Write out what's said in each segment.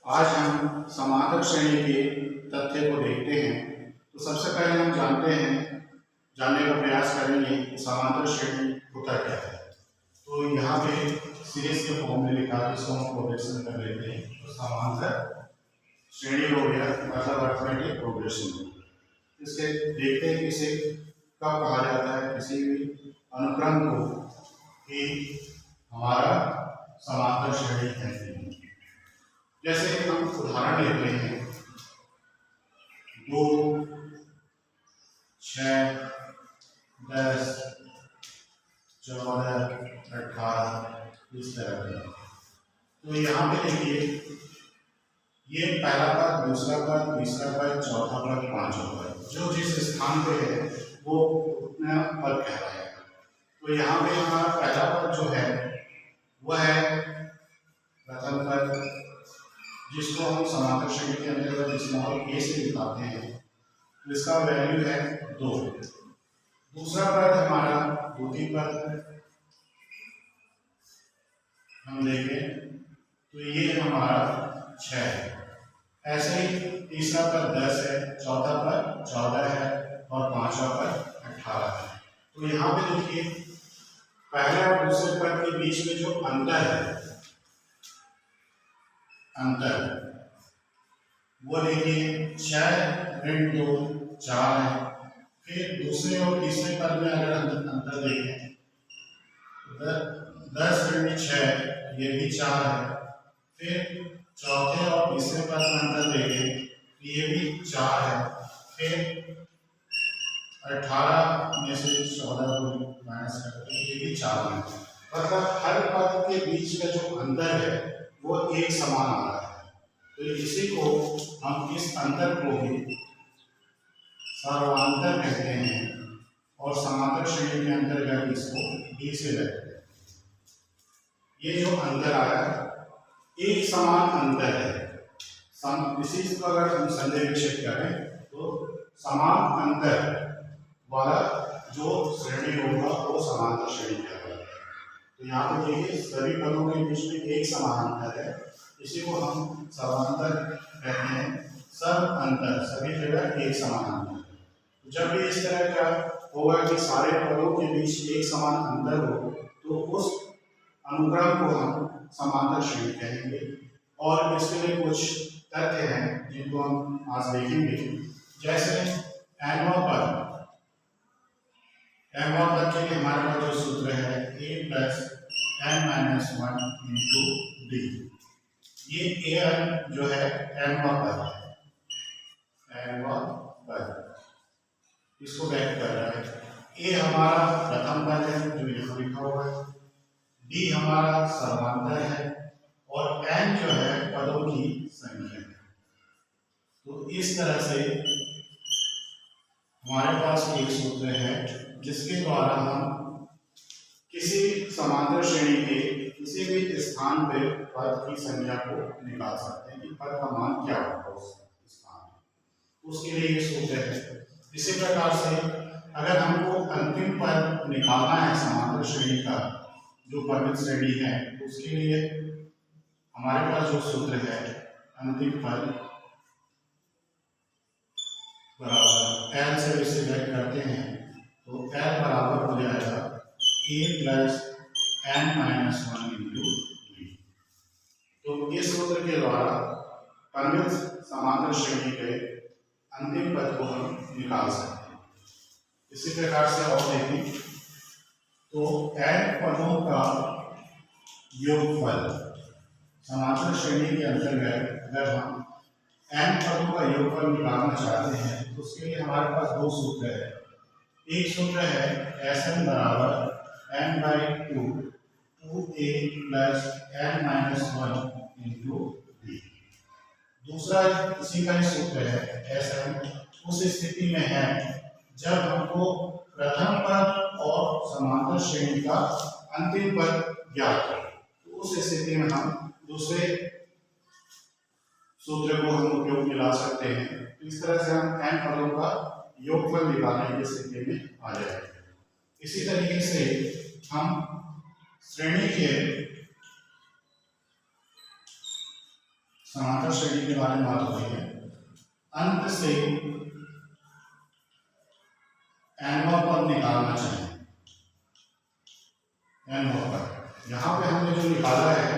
आज हम समांतर श्रेणी के तथ्य को देखते हैं। तो सबसे पहले हम जानने का प्रयास करेंगे कि समांतर श्रेणी होता क्या है। तो यहाँ पे सीरीज के फॉर्म में लिखा है, इसको हम प्रोग्रेशन कर लेते हैं। तो समांतर श्रेणी हो गया मतलब अर्थमेटिक प्रोग्रेशन। इससे देखते हैं कि इसे कब कहा जाता है किसी भी अनुक्रम को कि हमारा समांतर श्रेणी है। जैसे हम उदाहरण लेते हैं 2, 6, 10, 14, 18 इस तरह का। तो यहाँ पे देखिए ये पहला पद, दूसरा पद, तीसरा पद, चौथा पद, पांचवा पद, जो जिस स्थान पे है वो उतना पद कहलाएगा। तो यहाँ पे हमारा पहला पद जो है वह है प्रथम पद, जिसको हम समांतर श्रेणी के अंतर्गत स्मॉल a से दिखाते हैं। तो इसका वैल्यू है 2। दूसरा पद हमारा द्वितीय पद हम देखें तो ये हमारा 6 है। ऐसे ही तीसरा पद 10 है, चौथा पद 14 है और पांचवा पद 18 है। तो यहाँ पे देखिए पहले और दूसरे पद के बीच में जो अंतर है वो देखिए 6 ऋण 2 4 है। फिर दूसरे और तीसरे पद में अगर अंतर देखें तो 10 ऋण 6 ये भी 4 है। फिर चौथे और तीसरे पद में अंतर देखें तो ये भी 4 है। फिर 18 में से 14 को माइनस करके ये भी 4 है। मतलब हर पद के बीच का जो अंतर है वो एक समान आ रहा है। तो इसी को हम इस अंतर को भी सर्वांतर कहते हैं और समांतर श्रेणी के अंतर्गत इसको डी से लेते हैं। ये जो अंतर आया एक समान अंतर है। इसी को अगर हम संदेह विकसित करें तो समान अंतर वाला जो श्रेणी होगा वो समांतर श्रेणी कहलाएगा। तो यहाँ पे देखिए सभी पदों के बीच में एक समान अंतर है, इसी को हम समांतर कहते हैं। सब अंतर सभी जगह एक समान अंतर। जब भी इस तरह का होगा कि सारे पदों के बीच एक समान अंतर हो तो उस अनुक्रम को हम समांतर श्रेणी कहेंगे। और इसके लिए कुछ तथ्य हैं जिनको हम आज देखेंगे। जैसे nवां पद के लिए हमारे पास जो सूत्र है a plus n-1 into D. ये an जो है nवां पद है, nवां पद इसको व्यक्त कर रहा है। a हमारा प्रथम पद है जो यहाँ लिखा हुआ है, d हमारा सर्वांतर है और n जो है पदों की संख्या है। तो इस तरह से हमारे पास एक सूत्र है जिसके द्वारा हम किसी समांतर श्रेणी के किसी भी स्थान पे पद की संख्या को निकाल सकते हैं कि पद का मान क्या होगा उस स्थान में। उसके लिए ये सूत्र है। इसी प्रकार से अगर हमको अंतिम पद निकालना है समांतर श्रेणी का जो परिमित श्रेणी है, उसके लिए हमारे पास जो सूत्र है अंतिम पद बराबर एल से इसे व्यक्त करते हैं तो एल बराबर हो जाएगा a plus n-1 into D. तो इस सूत्र के द्वारा परिमित समांतर श्रेणी के अंतिम पद को हम निकाल सकते हैं। इसी प्रकार से और देखें तो n पदों का योगफल समांतर श्रेणी के अंतर्गत अगर हम n पदों का योगफल निकालना चाहते हैं तो उसके लिए हमारे पास दो सूत्र है। एक सूत्र है Sn बराबर n/2 2a plus n-1 into D. दूसरा इसी का ही सूत्र है Sn उस स्थिति में है जब हमको प्रथम पद और समांतर श्रेणी का अंतिम पद ज्ञात करें। तो उस स्थिति में हम दूसरे सूत्र को हम उपयोग में ला सकते हैं। तो इस तरह से हम n पदों का योगफल निकालने की स्थिति में आ जाएंगे। इसी तरीके से हम श्रेणी के समांतर श्रेणी के बारे में बात हो रही है। अंत से nवां पद निकालना चाहिए। nवां पद यहाँ पे हमने जो निकाला है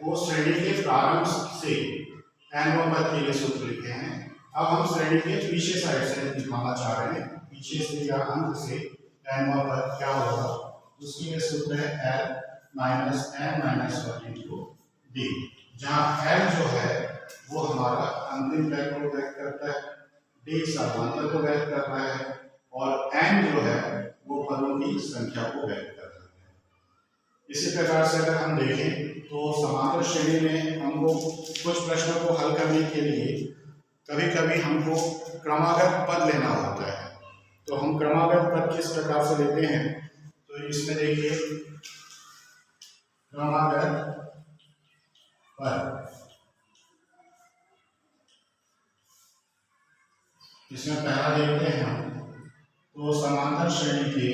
वो श्रेणी के प्रारंभ से nवां पद के लिए सूत्र लिखे हैं। अब हम श्रेणी के पीछे साइड से निकालना चाह रहे हैं, पीछे से या अंत से nवां पद क्या होगा, उसके लिए सूत्र है l minus n minus 1 into D, जहाँ l जो है वो हमारा अंतिम पद को व्यक्त करता है, d समांतर को व्यक्त करता है और n जो है वो पदों की संख्या को व्यक्त करता है। इसी प्रकार से अगर हम देखें तो समांतर श्रेणी में हमको कुछ प्रश्नों को हल करने के लिए कभी कभी हमको क्रमागत पद लेना होता है। तो हम क्रमागत पद किस प्रकार से लेते हैं, तो इसमें देखिए क्रमागत पद, इसमें पहला देखते हैं हम, तो समांतर श्रेणी के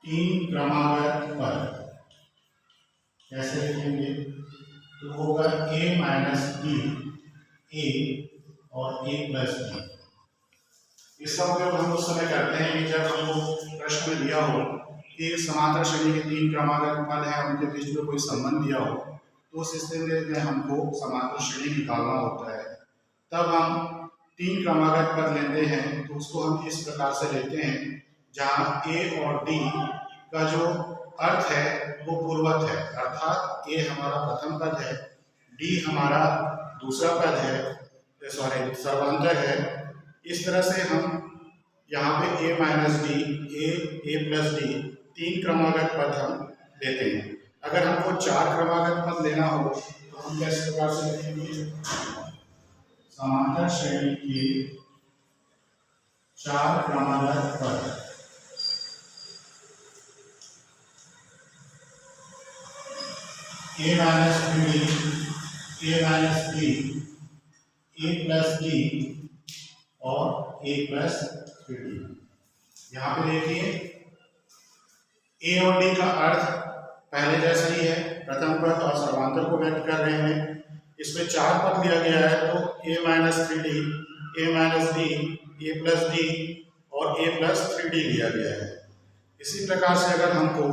3 क्रमागत पद कैसे लिखेंगे, तो होगा a माइनस b, a और a प्लस b। इसका उपयोग हम उस समय करते हैं कि जब हमको प्रश्न में दिया हो कि समांतर श्रेणी के 3 क्रमागत पद हैं, उनके बीच में कोई संबंध दिया हो, तो उस स्थिति में हमको समांतर श्रेणी निकालना होता है। तब हम 3 क्रमागत पद लेते हैं, तो उसको हम इस प्रकार से लेते हैं जहाँ a और d का जो अर्थ है वो पूर्वत है, अर्थात a हमारा प्रथम पद है, d हमारा दूसरा पद है, सर्वांतर है। इस तरह से हम यहाँ पे a minus D, a plus D 3 क्रमागत पद हम लेते हैं। अगर हमको 4 क्रमागत पद लेना हो तो हम किस प्रकार से लिखेंगे, समांतर श्रेणी के 4 क्रमागत पद, a minus B, a minus B, a plus D और a प्लस डी। यहाँ पे देखिए a और d का अर्थ पहले जैसा ही है, प्रथम पद और सर्वांतर को व्यक्त कर रहे हैं। इसमें 4 पद लिया गया है, तो a minus 3d, a minus d, a plus d और a प्लस 3d लिया गया है। इसी प्रकार से अगर हमको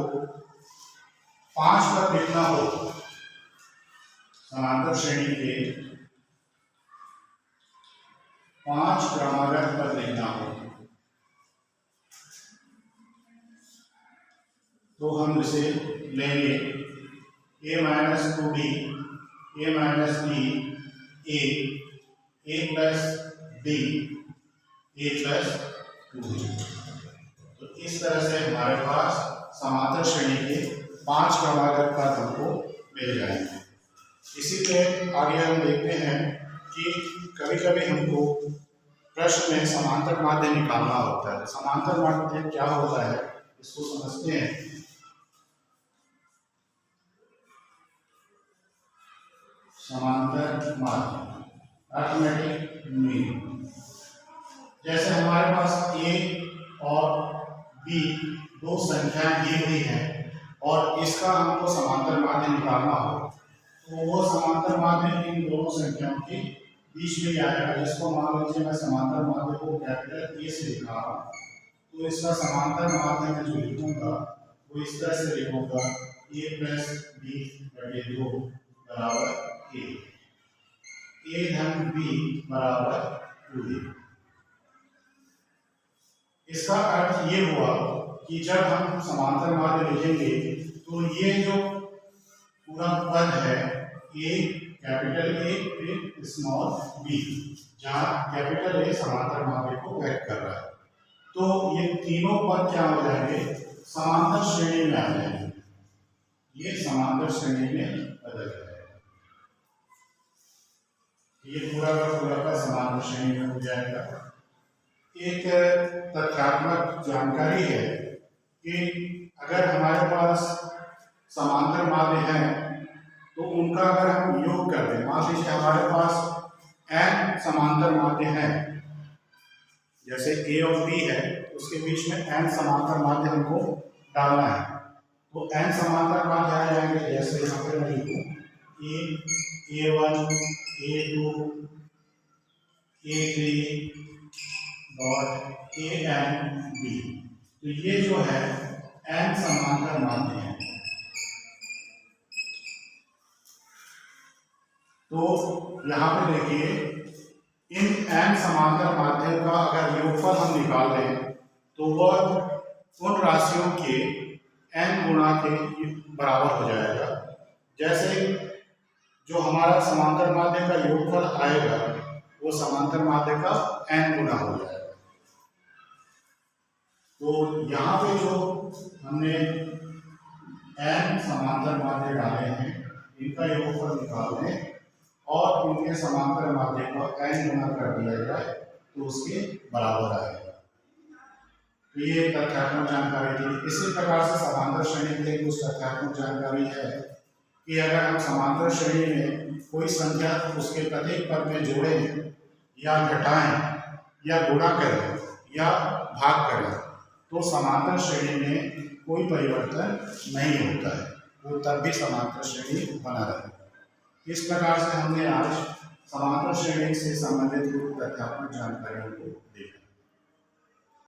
5 पद लिखना हो, समांतर श्रेणी के 5 क्रमागत पद लिखना हो, तो हम इसे लेंगे a minus 2d, a minus d, a plus d, a plus 2d। तो इस तरह से हमारे पास समांतर श्रेणी के 5 क्रमागत पद हमको मिल जाएंगे। इसी के आगे हम देखते हैं कि कभी कभी हमको प्रश्न में समांतर माध्य निकालना होता है। समांतर माध्य क्या होता है इसको समझते हैं। समांतर माध्य अर्थमेटिक मीन, जैसे हमारे पास a और b 2 संख्याएं दी हुई हैं और इसका हमको समांतर माध्य निकालना हो, तो वो समांतर माध्य इन दोनों संख्याओं के बीच में आएगा। जिसको मान लीजिए मैं समांतर माध्य को कैपिटल A से लिखा, तो इसका समांतर माध्य में जो लिखूंगा वो इस तरह से लिखूंगा a प्लस b बटे 2 बराबर a धन b बराबर 2a। इसका अर्थ ये हुआ कि जब हम समांतर माध्य लिखेंगे तो ये जो पूरा पद है a कैपिटल A फिर स्मॉल b, जहाँ कैपिटल A समांतर माध्य को व्यक्त कर रहा है, तो ये तीनों पद क्या हो जाएंगे, समांतर श्रेणी में आ जाएंगे। ये समांतर श्रेणी में बदल जाएगा, ये पूरा का समांतर श्रेणी में हो जाएगा। एक तथ्यात्मक जानकारी है कि अगर हमारे पास समांतर माध्य हैं तो उनका अगर हम योग कर दें, मान लीजिए हमारे पास n समांतर माध्य हैं, जैसे a और b है, उसके बीच में n समांतर माध्य हमको डालना है, तो n समांतर माध्य आ जाएंगे, जैसे यहाँ पे मैं लिखूं A1 A2 A3 dot AN B। तो ये जो है n समांतर माध्य है। तो यहाँ पे देखिए इन n समांतर माध्यम का अगर योगफल हम निकाल लें तो वह उन राशियों के n गुणा के बराबर हो जाएगा। जैसे जो हमारा समांतर माध्य का योगफल आएगा वो समांतर माध्य का n गुना हो जाएगा। तो यहाँ पे जो हमने n समांतर माध्य डाले हैं इनका योगफल निकाल लें और इनके समांतर माध्य को n गुना कर दिया जाए तो उसके बराबर आएगा। तो ये तथ्यात्मक जानकारी थी। इसी प्रकार से समांतर श्रेणी के लिए कुछ तथ्यात्मक जानकारी है कि अगर हम समांतर श्रेणी में कोई संख्या उसके प्रत्येक पद में जोड़ें या घटाएं या गुणा करें या भाग करें तो समांतर श्रेणी में कोई परिवर्तन नहीं होता है, वो तब भी समांतर श्रेणी बना रहे। इस प्रकार से हमने आज समांतर श्रेणी से संबंधित कुछ तथ्यात्मक जानकारियों को देखा।